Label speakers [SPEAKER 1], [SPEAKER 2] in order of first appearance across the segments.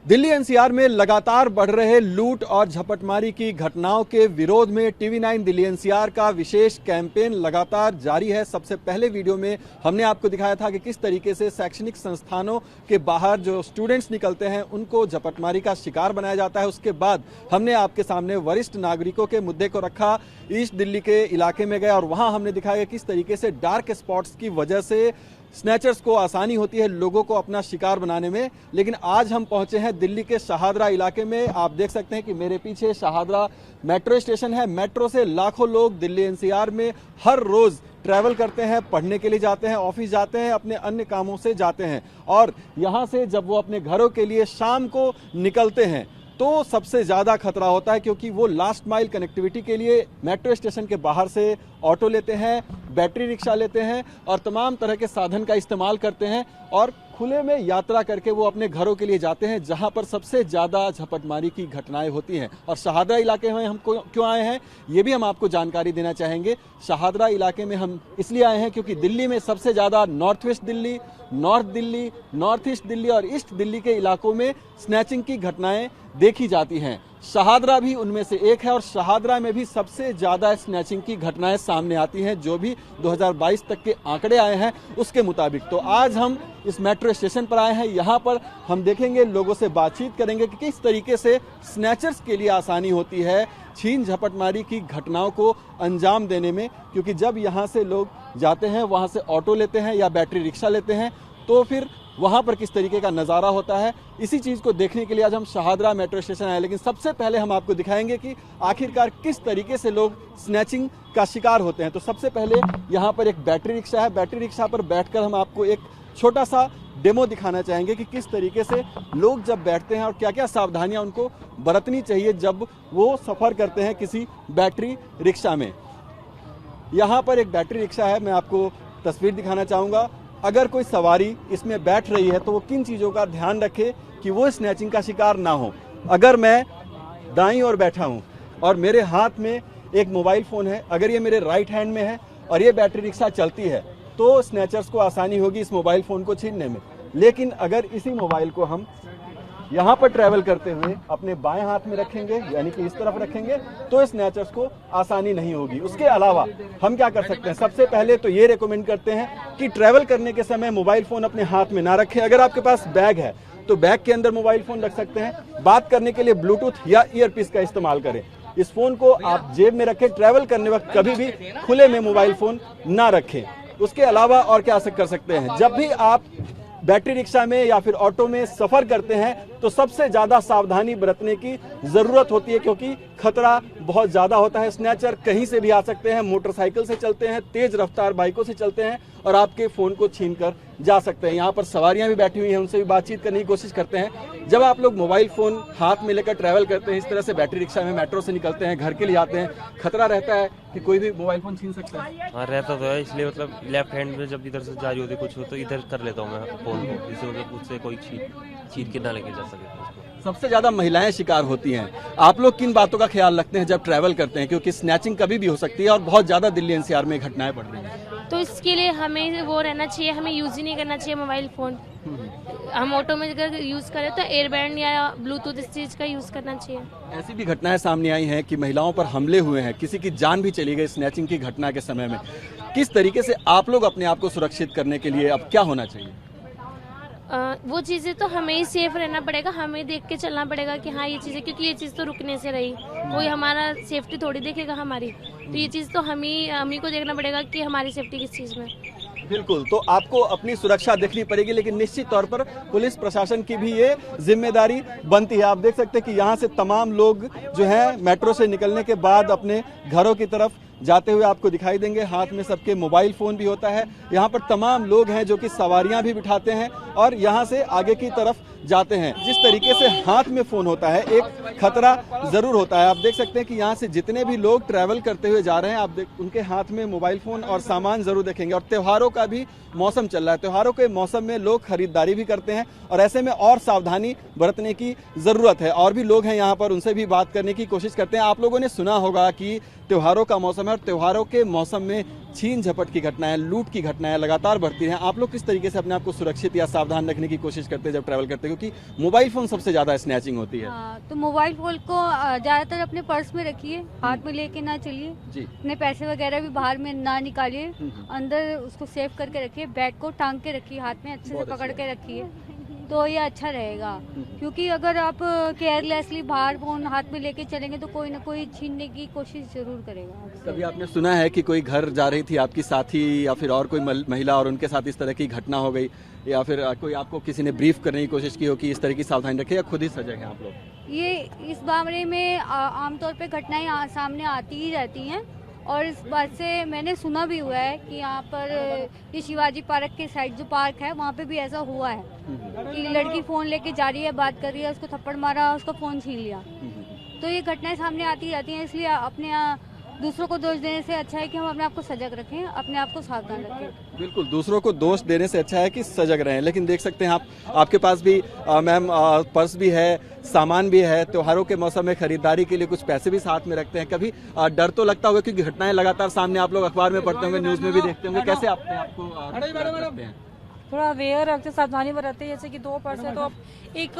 [SPEAKER 1] Delhi NCR में लगातार बढ़ रहे लूट और झपटमारी की घटनाओं के विरोध में टीवी9 दिल्ली एनसीआर का विशेष कैंपेन लगातार जारी है। सबसे पहले वीडियो में हमने आपको दिखाया था कि किस तरीके से शैक्षणिक संस्थानों के बाहर जो स्टूडेंट्स निकलते हैं उनको झपटमारी का शिकार बनाया जाता है। उसके बाद हमने आपके सामने वरिष्ठ नागरिकों के मुद्दे को रखा, ईस्ट दिल्ली के इलाके में गए और वहां हमने दिखाया किस तरीके से डार्क स्पॉट्स की वजह से स्नैचर्स को आसानी होती है लोगों को अपना शिकार बनाने में। लेकिन आज हम पहुंचे हैं दिल्ली के शाहदरा इलाके में। आप देख सकते हैं कि मेरे पीछे शाहदरा मेट्रो स्टेशन है। मेट्रो से लाखों लोग दिल्ली एनसीआर में हर रोज ट्रैवल करते हैं, पढ़ने के लिए जाते हैं, ऑफिस जाते हैं, अपने अन्य कामों से जाते हैं और यहाँ से जब वो अपने घरों के लिए शाम को निकलते हैं तो सबसे ज़्यादा खतरा होता है, क्योंकि वो लास्ट माइल कनेक्टिविटी के लिए मेट्रो स्टेशन के बाहर से ऑटो लेते हैं, बैटरी रिक्शा लेते हैं और तमाम तरह के साधन का इस्तेमाल करते हैं और खुले में यात्रा करके वो अपने घरों के लिए जाते हैं, जहां पर सबसे ज़्यादा झपटमारी की घटनाएं होती हैं। और शाहदरा इलाके में हम क्यों आए हैं ये भी हम आपको जानकारी देना चाहेंगे। शाहदरा इलाके में हम इसलिए आए हैं क्योंकि दिल्ली में सबसे ज़्यादा north west Delhi, north Delhi, north east Delhi और ईस्ट दिल्ली के इलाकों में स्नैचिंग की घटनाएं देखी जाती हैं। शाहदरा भी उनमें से एक है और शाहदरा में भी सबसे ज़्यादा स्नैचिंग की घटनाएं सामने आती हैं, जो भी 2022 तक के आंकड़े आए हैं उसके मुताबिक। तो आज हम इस मेट्रो स्टेशन पर आए हैं। यहाँ पर हम देखेंगे, लोगों से बातचीत करेंगे कि किस तरीके से स्नैचर्स के लिए आसानी होती है छीन झपटमारी की घटनाओं को अंजाम देने में, क्योंकि जब यहाँ से लोग जाते हैं, वहाँ से ऑटो लेते हैं या बैटरी रिक्शा लेते हैं, तो फिर वहाँ पर किस तरीके का नज़ारा होता है। इसी चीज़ को देखने के लिए आज हम शाहदरा मेट्रो स्टेशन आए। लेकिन सबसे पहले हम आपको दिखाएंगे कि आखिरकार किस तरीके से लोग स्नैचिंग का शिकार होते हैं। तो सबसे पहले यहाँ पर एक बैटरी रिक्शा है। बैटरी रिक्शा पर बैठकर हम आपको एक छोटा सा डेमो दिखाना चाहेंगे कि किस तरीके से लोग जब बैठते हैं और क्या क्या सावधानियाँ उनको बरतनी चाहिए जब वो सफ़र करते हैं किसी बैटरी रिक्शा में। यहाँ पर एक बैटरी रिक्शा है, मैं आपको तस्वीर दिखाना चाहूँगा। अगर कोई सवारी इसमें बैठ रही है तो वो किन चीज़ों का ध्यान रखे कि वो स्नैचिंग का शिकार ना हो। अगर मैं दाईं ओर बैठा हूँ और मेरे हाथ में एक मोबाइल फ़ोन है, अगर ये मेरे राइट हैंड में है और ये बैटरी रिक्शा चलती है तो स्नैचर्स को आसानी होगी इस मोबाइल फ़ोन को छीनने में। लेकिन अगर इसी मोबाइल को हम यहाँ पर ट्रैवल करते हुए अपने बाएं हाथ में रखेंगे, यानी कि इस तरफ रखेंगे, तो स्नैचर्स को आसानी नहीं होगी। उसके अलावा हम क्या कर सकते हैं, सबसे पहले तो ये रेकमेंड करते हैं कि ट्रैवल करने के समय मोबाइल फ़ोन अपने हाथ में ना रखें। अगर आपके पास बैग है तो बैग के अंदर मोबाइल फ़ोन रख सकते हैं। बात करने के लिए ब्लूटूथ या ईयरपीस का इस्तेमाल करें। इस फ़ोन को आप जेब में रखें। ट्रैवल करने वक्त कभी भी खुले में मोबाइल फ़ोन ना रखें। उसके अलावा और क्या कर सकते हैं, जब भी आप बैटरी रिक्शा में या फिर ऑटो में सफ़र करते हैं तो सबसे ज़्यादा सावधानी बरतने की ज़रूरत होती है, क्योंकि खतरा बहुत ज़्यादा होता है। स्नैचर कहीं से भी आ सकते हैं, मोटरसाइकिल से चलते हैं, तेज़ रफ्तार बाइकों से चलते हैं और आपके फ़ोन को छीन कर जा सकते हैं। यहाँ पर सवारियाँ भी बैठी हुई हैं, उनसे भी बातचीत करने की कोशिश करते हैं। जब आप लोग मोबाइल फ़ोन हाथ में लेकर ट्रैवल करते हैं, इस तरह से बैटरी रिक्शा में मेट्रो से निकलते हैं, घर के लिए आते हैं, खतरा रहता है कि कोई भी मोबाइल फ़ोन छीन सकता है।
[SPEAKER 2] हाँ, रहता तो है, इसलिए मतलब लेफ्ट हैंड में जब इधर से जारी होती कुछ हो तो इधर कर लेता हूँ मैं फ़ोन को, जिससे मतलब उससे कोई छीन के ना लेके जा सके।
[SPEAKER 1] सबसे ज़्यादा महिलाएं शिकार होती हैं। आप लोग किन बातों का ख्याल रखते हैं जब ट्रैवल करते हैं, क्योंकि स्नैचिंग कभी भी हो सकती है और बहुत ज़्यादा दिल्ली एनसीआर में घटनाएं बढ़ रही हैं?
[SPEAKER 3] तो इसके लिए हमें वो रहना चाहिए, हमें यूज़ ही नहीं करना चाहिए मोबाइल फ़ोन। हम ऑटो में अगर यूज़ करें तो एयरबैंड या ब्लूटूथ इस चीज़ का यूज़ करना चाहिए।
[SPEAKER 1] ऐसी भी घटनाएं सामने आई हैं कि महिलाओं पर हमले हुए हैं, किसी की जान भी चली गई स्नैचिंग की घटना के समय में। किस तरीके से आप लोग अपने आप को सुरक्षित करने के लिए अब क्या होना चाहिए?
[SPEAKER 3] वो चीज़ें तो हमें ही सेफ रहना पड़ेगा, हमें देख के चलना पड़ेगा कि हाँ ये चीज़ें, क्योंकि ये चीज़ तो रुकने से रही, कोई हमारा सेफ्टी थोड़ी देखेगा हमारी। तो ये चीज़ तो हम ही को देखना पड़ेगा कि हमारी सेफ्टी किस चीज़ में।
[SPEAKER 1] बिल्कुल, तो आपको अपनी सुरक्षा देखनी पड़ेगी, लेकिन निश्चित तौर पर पुलिस प्रशासन की भी ये जिम्मेदारी बनती है। आप देख सकते हैं कि यहाँ से तमाम लोग जो हैं मेट्रो से निकलने के बाद अपने घरों की तरफ जाते हुए आपको दिखाई देंगे। हाथ में सबके मोबाइल फ़ोन भी होता है। यहाँ पर तमाम लोग हैं जो कि सवारियाँ भी बिठाते हैं और यहाँ से आगे की तरफ जाते हैं। जिस तरीके से हाथ में फ़ोन होता है, एक खतरा ज़रूर होता है। आप देख सकते हैं कि यहाँ से जितने भी लोग ट्रैवल करते हुए जा रहे हैं, आप उनके हाथ में मोबाइल फ़ोन और सामान ज़रूर देखेंगे। और त्योहारों का भी मौसम चल रहा है, त्योहारों के मौसम में लोग खरीदारी भी करते हैं और ऐसे में और सावधानी बरतने की ज़रूरत है। और भी लोग हैं यहाँ पर, उनसे भी बात करने की कोशिश करते हैं। आप लोगों ने सुना होगा कि त्योहारों का मौसम है और त्योहारों के मौसम में छीन झपट की घटनाएं, लूट की घटनाएं लगातार बढ़ती हैं। आप लोग किस तरीके से अपने आप को सुरक्षित या सावधान रखने की कोशिश करते हैं जब ट्रैवल करते हैं, क्योंकि मोबाइल फोन सबसे ज्यादा स्नैचिंग होती है?
[SPEAKER 4] हाँ, तो मोबाइल फोन को ज्यादातर अपने पर्स में रखिए, हाथ में लेके ना चलिए
[SPEAKER 1] जी।
[SPEAKER 4] अपने पैसे वगैरह भी बाहर में ना निकालिए, अंदर उसको सेव करके रखिए, बैग को टांग के रखिए, हाथ में अच्छे से
[SPEAKER 1] बहुत
[SPEAKER 4] पकड़
[SPEAKER 1] अच्छा।
[SPEAKER 4] के रखिए, तो ये अच्छा रहेगा। क्योंकि अगर आप केयरलेसली बाहर फोन हाथ में लेके चलेंगे तो कोई ना कोई छीनने की कोशिश जरूर करेगा आपसे।
[SPEAKER 1] कभी आपने सुना है कि कोई घर जा रही थी आपकी साथी या फिर और कोई महिला और उनके साथ इस तरह की घटना हो गई, या फिर कोई आपको किसी ने ब्रीफ करने की कोशिश की हो कि इस तरह की सावधानी रखें, या खुद ही सजग हैं आप लोग?
[SPEAKER 4] ये इस मामले में आमतौर पे घटनाएं सामने आती ही रहती हैं, और इस बात से मैंने सुना भी हुआ है कि यहाँ पर ये शिवाजी पार्क के साइड जो पार्क है वहाँ पे भी ऐसा हुआ है कि लड़की फोन लेके जा रही है, बात कर रही है, उसको थप्पड़ मारा, उसका फोन छीन लिया। तो ये घटनाएं सामने आती रहती हैं, इसलिए अपने दूसरों को दोष देने से अच्छा है कि हम अपने आप को सजग रखें, अपने आप को सावधान रखें।
[SPEAKER 1] बिल्कुल, दूसरों को दोष देने से अच्छा है कि सजग रहें। लेकिन देख सकते हैं आपके पास भी मैम पर्स भी है, सामान भी है, त्योहारों के मौसम में खरीदारी के लिए कुछ पैसे भी साथ में रखते हैं। कभी डर तो लगता होगा क्योंकि घटनाएं लगातार सामने आप लोग अखबार में पढ़ते होंगे, न्यूज में भी देखते होंगे, कैसे अपने आपको रखते हैं?
[SPEAKER 5] थोड़ा अवेयर रखते, सावधानी बरतते हैं। जैसे कि 2 पर्स है तो आप एक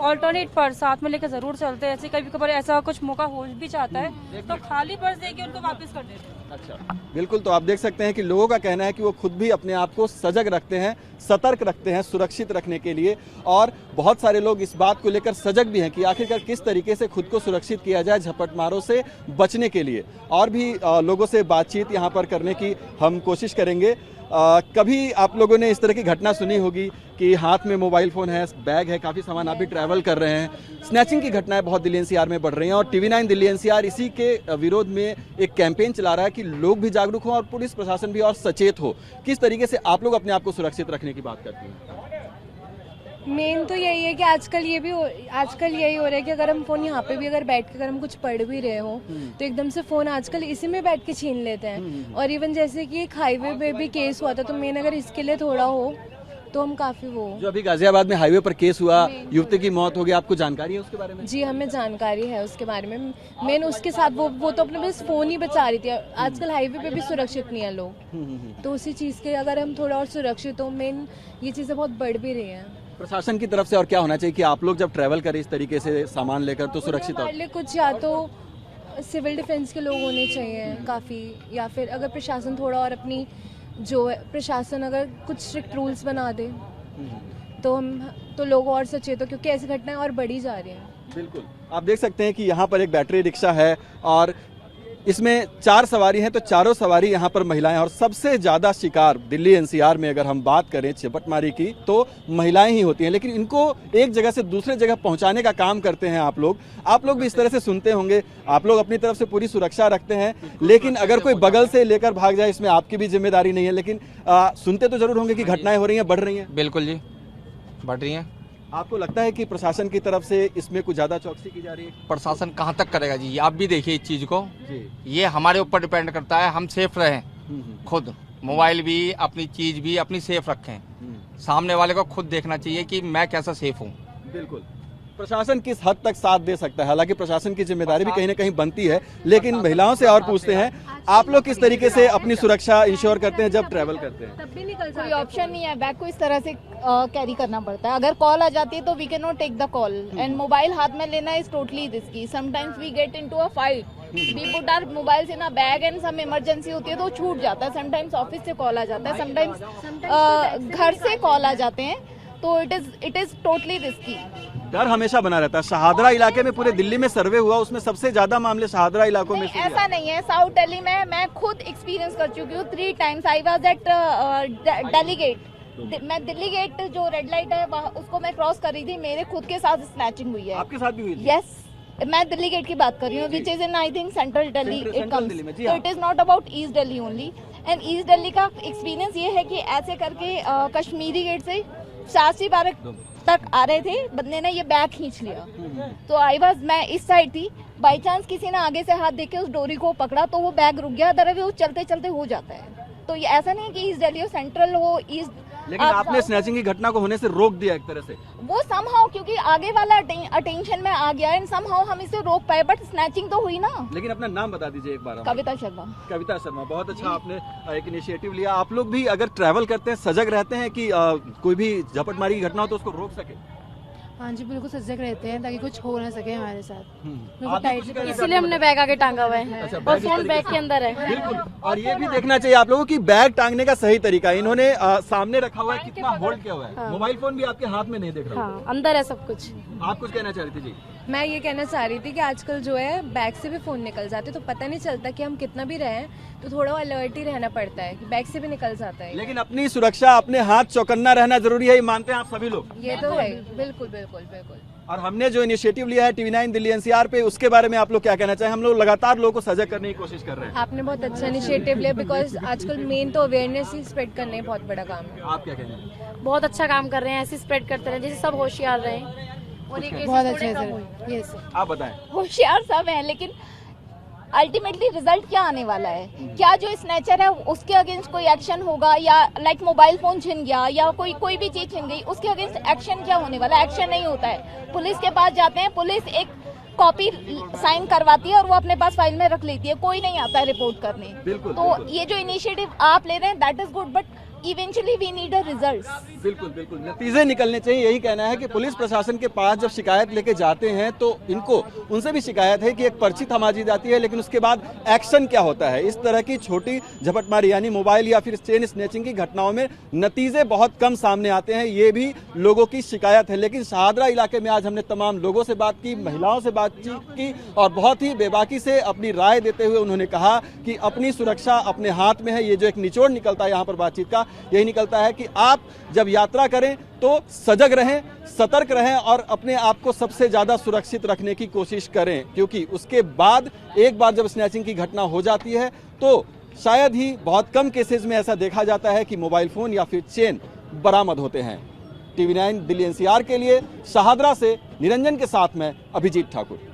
[SPEAKER 5] ऑल्टरनेट पर्स साथ में लेकर जरूर चलते हैं। ऐसे कभी कभार ऐसा कुछ मौका हो भी जाता है तो खाली पर्स देके उनको वापस कर देते हैं।
[SPEAKER 1] अच्छा, बिल्कुल। तो आप देख सकते हैं कि लोगों का कहना है कि वो खुद भी अपने आप को सजग रखते हैं, सतर्क रखते हैं सुरक्षित रखने के लिए, और बहुत सारे लोग इस बात को लेकर सजग भी हैं कि आखिरकार किस तरीके से खुद को सुरक्षित किया जाए झपटमारों से बचने के लिए। और भी लोगों से बातचीत यहाँ पर करने की हम कोशिश करेंगे। कभी आप लोगों ने इस तरह की घटना सुनी होगी कि हाथ में मोबाइल फोन है, बैग है, काफ़ी सामान, आप भी ट्रैवल कर रहे हैं। स्नैचिंग की घटनाएं बहुत दिल्ली एनसीआर में बढ़ रही हैं और TV9 दिल्ली एनसीआर इसी के विरोध में एक कैंपेन चला रहा है कि लोग भी जागरूक हों और पुलिस प्रशासन भी और सचेत हो। किस तरीके से आप लोग अपने आप को सुरक्षित रखने की बात करते हैं?
[SPEAKER 5] मेन तो यही है कि आजकल यही हो रहा है कि अगर हम फोन यहाँ पे भी अगर बैठ के अगर हम कुछ पढ़ भी रहे हो तो एकदम से फोन आजकल इसी में बैठ के छीन लेते हैं। और इवन जैसे कि एक हाईवे पे भी केस हुआ था, तो मेन अगर इसके लिए थोड़ा हो तो हम काफी वो।
[SPEAKER 1] जो अभी गाजियाबाद में हाईवे पर केस हुआ, युवती की मौत हो गई, आपको जानकारी है उसके बारे में?
[SPEAKER 5] जी, हमें जानकारी है उसके बारे में। मेन उसके साथ वो तो अपने बस फोन ही बचा रही थी। आजकल हाईवे पे भी सुरक्षित नहीं है लोग, तो उसी चीज के अगर हम थोड़ा और सुरक्षित हो, मेन ये चीजें बहुत बढ़ भी रही हैं।
[SPEAKER 1] प्रशासन की तरफ से और क्या होना चाहिए कि आप लोग जब ट्रैवल करें इस तरीके से सामान लेकर तो सुरक्षित हो?
[SPEAKER 5] हमारे लिए कुछ या तो सिविल डिफेंस के लोग होने चाहिए काफ़ी, या फिर अगर प्रशासन थोड़ा और अपनी जो है प्रशासन अगर कुछ स्ट्रिक्ट रूल्स बना दे तो लोग और सचेत हो, क्योंकि ऐसी घटनाएं और बढ़ी जा रही हैं।
[SPEAKER 1] बिल्कुल, आप देख सकते हैं कि यहाँ पर एक बैटरी रिक्शा है और इसमें 4 सवारी हैं, तो चारों सवारी यहाँ पर महिलाएं, और सबसे ज़्यादा शिकार दिल्ली एनसीआर में अगर हम बात करें झपटमारी की तो महिलाएं ही होती हैं। लेकिन इनको एक जगह से दूसरे जगह पहुँचाने का काम करते हैं आप लोग भी इस तरह से सुनते होंगे। आप लोग अपनी तरफ से पूरी सुरक्षा रखते हैं, लेकिन अगर कोई बगल से लेकर भाग जाए इसमें आपकी भी जिम्मेदारी नहीं है। लेकिन सुनते तो जरूर होंगे कि घटनाएं हो रही हैं, बढ़ रही हैं।
[SPEAKER 6] बिल्कुल जी, बढ़ रही हैं।
[SPEAKER 1] आपको लगता है कि प्रशासन की तरफ से इसमें कुछ ज्यादा चौकसी की जा रही है?
[SPEAKER 6] प्रशासन कहाँ तक करेगा जी, आप भी देखिए इस चीज को
[SPEAKER 1] जी।
[SPEAKER 6] ये हमारे ऊपर डिपेंड करता है, हम सेफ रहें खुद, मोबाइल भी अपनी चीज भी अपनी सेफ रखें। सामने वाले को खुद देखना चाहिए कि मैं कैसा सेफ हूँ।
[SPEAKER 1] बिल्कुल, प्रशासन किस हद तक साथ दे सकता है, हालांकि प्रशासन की जिम्मेदारी भी कहीं ना कहीं बनती है। लेकिन महिलाओं से और पूछते हैं, आप लोग किस तरीके से अपनी सुरक्षा इंश्योर करते हैं जब ट्रैवल करते हैं?
[SPEAKER 5] तब भी निकल
[SPEAKER 7] कोई ऑप्शन नहीं है, बैग को इस तरह से कैरी करना पड़ता है। अगर कॉल आ जाती है तो we can not take the call, and mobile हाथ में लेना is totally risky. Sometimes we get into a fight, we put our mobiles in a bag and some emergency होती है तो छूट जाता है। समटाइम्स ऑफिस से कॉल आ जाता है, समटाइम्स घर से कॉल आ जाते हैं, तो इट इज टोटली रिस्की।
[SPEAKER 1] डर हमेशा बना रहता है। शहादरा इलाके में पूरे दिल्ली में सर्वे हुआ, उसमें सबसे ज्यादा मामले शहादरा इलाकों में।
[SPEAKER 7] ऐसा नहीं है, साउथ दिल्ली में मैं खुद एक्सपीरियंस कर चुकी हूँ 3 times। I was at Delhi gate. मैं दिल्ली गेट जो रेड लाइट है उसको मैं क्रॉस कर रही थी, मेरे खुद के साथ स्नैचिंग हुई है।
[SPEAKER 1] आपके साथ भी हुई थी?
[SPEAKER 7] यस, मैं दिल्ली गेट की बात कर रही हूँ, which is in I think central Delhi it comes,
[SPEAKER 1] जी
[SPEAKER 7] तो it is not about east Delhi only. And east Delhi का एक्सपीरियंस ये है कि ऐसे करके कश्मीरी गेट से शास्त्री पार्क तक आ रहे थे, बंदे ने ये बैग खींच लिया। तो मैं इस साइड थी, बाई चांस किसी ने आगे से हाथ देके उस डोरी को पकड़ा तो वो बैग रुक गया, अदरवाइज वो चलते चलते हो जाता है। तो ये ऐसा नहीं है कि ईस्ट दिल्ली हो, सेंट्रल हो, ईस्ट
[SPEAKER 1] लेकिन आपने स्नैचिंग की घटना को होने से रोक दिया एक तरह से।
[SPEAKER 7] वो समहाउ क्योंकि आगे वाला अटेंशन में आ गया एंड समहाउ हम इसे रोक पाए, बट स्नैचिंग तो हुई ना।
[SPEAKER 1] लेकिन अपना नाम बता दीजिए एक बार।
[SPEAKER 7] कविता शर्मा।
[SPEAKER 1] कविता शर्मा, बहुत अच्छा आपने एक इनिशिएटिव लिया। आप लोग भी अगर ट्रैवल करते हैं सजग रहते हैं कि कोई भी झपटमारी की घटना हो तो उसको रोक सके?
[SPEAKER 5] हाँ जी, बिल्कुल सजग रहते हैं ताकि कुछ हो ना सके हमारे साथ।
[SPEAKER 3] इसीलिए हमने बैग आगे टांगा हुआ है
[SPEAKER 1] अच्छा,
[SPEAKER 3] और
[SPEAKER 1] बैग इस
[SPEAKER 3] फोन
[SPEAKER 1] तरीके
[SPEAKER 3] बैग
[SPEAKER 1] से।
[SPEAKER 3] के अंदर है।
[SPEAKER 1] बिल्कुल, और ये भी देखना चाहिए आप लोगों की बैग टांगने का सही तरीका। इन्होंने सामने रखा हुआ है, कितना होल्ड किया हुआ है। मोबाइल फोन भी आपके हाथ में नहीं देख रहा हूँ।
[SPEAKER 3] हाँ, अंदर है सब कुछ।
[SPEAKER 1] आप कुछ कहना चाह रही थी जी?
[SPEAKER 5] मैं ये कहना चाह रही थी कि आजकल जो है बैग से भी फ़ोन निकल जाते तो पता नहीं चलता कि हम कितना भी रहें, तो थोड़ा अलर्ट ही रहना पड़ता है कि बैग से भी निकल जाता है।
[SPEAKER 1] लेकिन अपनी सुरक्षा, अपने हाथ चौकन्ना रहना जरूरी है, ये मानते हैं आप सभी लोग?
[SPEAKER 5] ये तो है, बिल्कुल बिल्कुल बिल्कुल।
[SPEAKER 1] और हमने जो इनिशिएटिव लिया है TV9 दिल्ली NCR पे, उसके बारे में आप लोग क्या कहना चाहें? हम लोग लगातार लोगों को सजग करने की कोशिश कर रहे हैं।
[SPEAKER 5] आपने बहुत अच्छा इनिशिएटिव लिया, बिकॉज आजकल मेन तो अवेयरनेस ही स्प्रेड करने बहुत बड़ा काम है।
[SPEAKER 1] आप क्या कहना हैं?
[SPEAKER 3] बहुत अच्छा काम कर रहे हैं, ऐसे स्प्रेड करते रहे जैसे सब होशियार रहे और ये cases
[SPEAKER 5] बहुत
[SPEAKER 3] थोड़े
[SPEAKER 5] अच्छा है
[SPEAKER 3] कम हों।
[SPEAKER 5] Sir, yes.
[SPEAKER 1] आप बताएं।
[SPEAKER 7] होशियार सब हैं, लेकिन अल्टीमेटली रिजल्ट क्या आने वाला है? क्या जो स्नैचर है उसके अगेंस्ट कोई एक्शन होगा, या लाइक मोबाइल फोन छिन गया या कोई भी चीज छिन गई, उसके अगेंस्ट एक्शन क्या होने वाला है? एक्शन नहीं होता है। पुलिस के पास जाते हैं, पुलिस एक कॉपी साइन करवाती है और वो अपने पास फाइल में रख लेती है, कोई नहीं आता है रिपोर्ट करने।
[SPEAKER 1] बिल्कुल,
[SPEAKER 7] तो
[SPEAKER 1] बिल्कुल।
[SPEAKER 7] ये जो इनिशिएटिव आप ले रहे हैं that is good, but eventually we need a results.
[SPEAKER 1] बिल्कुल बिल्कुल, नतीजे निकलने चाहिए, यही कहना है कि पुलिस प्रशासन के पास जब शिकायत लेके जाते हैं तो इनको उनसे भी शिकायत है कि एक पर्ची थमा दी जाती है, लेकिन उसके बाद एक्शन क्या होता है? इस तरह की छोटी झपटमारी यानी मोबाइल या फिर चेन स्नैचिंग की घटनाओं में नतीजे बहुत कम सामने आते हैं, ये भी लोगों की शिकायत है। लेकिन शाहदरा इलाके में आज हमने तमाम लोगों से बात की, महिलाओं से बातचीत की, और बहुत ही बेबाकी से अपनी राय देते हुए उन्होंने कहा कि अपनी सुरक्षा अपने हाथ में है। ये जो एक निचोड़ निकलता है यहाँ पर बातचीत का, यही निकलता है कि आप जब यात्रा करें तो सजग रहें, सतर्क रहें और अपने आप को सबसे ज्यादा सुरक्षित रखने की कोशिश करें, क्योंकि उसके बाद एक बार जब स्नैचिंग की घटना हो जाती है तो शायद ही बहुत कम केसेस में ऐसा देखा जाता है कि मोबाइल फोन या फिर चेन बरामद होते हैं। TV9 दिल्ली NCR के लिए शाहदरा से निरंजन के साथ में अभिजीत ठाकुर।